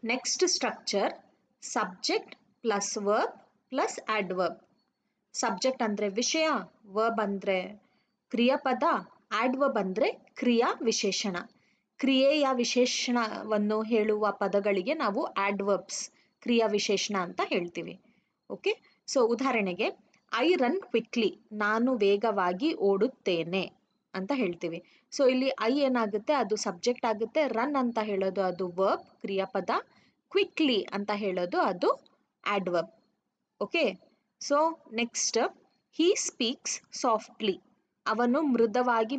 Next structure subject plus verb plus adverb. Subject ಅಂದರೆ ವಿಷಯ, verb ಅಂದರೆ ಕ್ರಿಯಾಪದ, ಆಡ್ವರ್ಬ್ ಅಂದರೆ ಕ್ರಿಯಾ ವಿಶೇಷಣ. ಕ್ರಿಯೆಯ ವಿಶೇಷಣವನ್ನು ಹೇಳುವ ಪದಗಳಿಗೆ ನಾವು ಆಡ್ವರ್ಬ್ಸ್, ಕ್ರಿಯಾ ವಿಶೇಷಣ ಅಂತ ಹೇಳ್ತೀವಿ. ಓಕೆ, ಸೊ ಉದಾಹರಣೆಗೆ ಐ ರನ್ ಕ್ವಿಕ್ಲಿ, ನಾನು ವೇಗವಾಗಿ ಓಡುತ್ತೇನೆ ಅಂತ ಹೇಳ್ತೀವಿ. ಸೊ ಇಲ್ಲಿ ಐ ಏನಾಗುತ್ತೆ, ಅದು ಸಬ್ಜೆಕ್ಟ್ ಆಗುತ್ತೆ. ರನ್ ಅಂತ ಹೇಳೋದು ಅದು ವರ್ಬ್, ಕ್ರಿಯಾಪದ. ಕ್ವಿಕ್ಲಿ ಅಂತ ಹೇಳೋದು ಅದು ಆಡ್ವರ್ಬ್. ಓಕೆ, ಸೊ ನೆಕ್ಸ್ಟ್ ಹೀ ಸ್ಪೀಕ್ಸ್ ಸಾಫ್ಟ್ಲಿ, ಅವನು ಮೃದುವಾಗಿ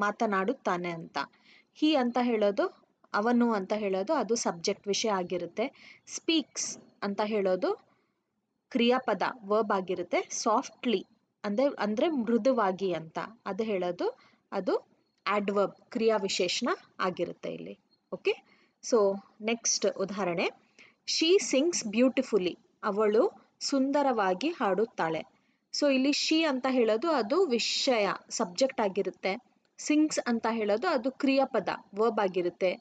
ಮಾತನಾಡುತ್ತಾನೆ ಅಂತ. ಹೀ ಅಂತ ಹೇಳೋದು, ಅವನು ಅಂತ ಹೇಳೋದು ಅದು ಸಬ್ಜೆಕ್ಟ್ ವಿಷಯ ಆಗಿರುತ್ತೆ. ಸ್ಪೀಕ್ಸ್ ಅಂತ ಹೇಳೋದು ಕ್ರಿಯಾಪದ ವರ್ಬ್ ಆಗಿರುತ್ತೆ. ಸಾಫ್ಟ್ಲಿ ಅಂದರೆ ಮೃದುವಾಗಿ ಅಂತ ಅದು ಹೇಳೋದು ಅದು ಆಡ್ವರ್ಬ್, ಕ್ರಿಯಾ ವಿಶೇಷಣ ಆಗಿರುತ್ತೆ ಇಲ್ಲಿ. ಓಕೆ, ಸೊ ನೆಕ್ಸ್ಟ್ ಉದಾಹರಣೆ ಶಿ ಸಿಂಗ್ಸ್ ಬ್ಯೂಟಿಫುಲಿ, ಅವಳು ಸುಂದರವಾಗಿ ಹಾಡುತ್ತಾಳೆ. ಸೊ ಇಲ್ಲಿ ಶಿ ಅಂತ ಹೇಳೋದು ಅದು ವಿಷಯ, ಸಬ್ಜೆಕ್ಟ್ ಆಗಿರುತ್ತೆ. ಸಿಂಗ್ಸ್ ಅಂತ ಹೇಳೋದು ಅದು ಕ್ರಿಯಾಪದ ವರ್ಬ್ ಆಗಿರುತ್ತೆ.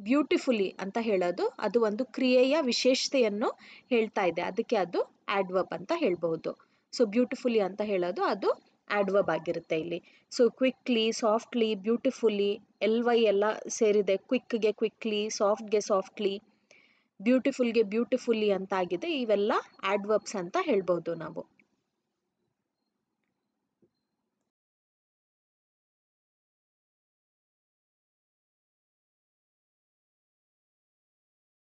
ಬ್ಯೂಟಿಫುಲಿ ಅಂತ ಹೇಳೋದು ಅದು ಒಂದು ಕ್ರಿಯೆಯ ವಿಶೇಷತೆಯನ್ನು ಹೇಳ್ತಾ ಇದೆ, ಅದಕ್ಕೆ ಅದು ಆಡ್ವರ್ಬ್ ಅಂತ ಹೇಳ್ಬಹುದು. ಸೊ ಬ್ಯೂಟಿಫುಲಿ ಅಂತ ಹೇಳೋದು ಅದು ಆಡ್ವರ್ಬ್ ಆಗಿರುತ್ತೆ ಇಲ್ಲಿ. So quickly, softly, beautifully, LY ಎಲ್ಲ ಸೇರಿದೆ. ಕ್ವಿಕ್ಗೆ ಕ್ವಿಕ್ಲಿ, ಸಾಫ್ಟ್ಗೆ ಸಾಫ್ಟ್ಲಿ, ಬ್ಯೂಟಿಫುಲ್ಗೆ ಬ್ಯೂಟಿಫುಲ್ಲಿ ಅಂತ ಆಗಿದೆ. ಇವೆಲ್ಲ ಆಡ್ವರ್ಬ್ಸ್ ಅಂತ ಹೇಳ್ಬೋದು ನಾವು.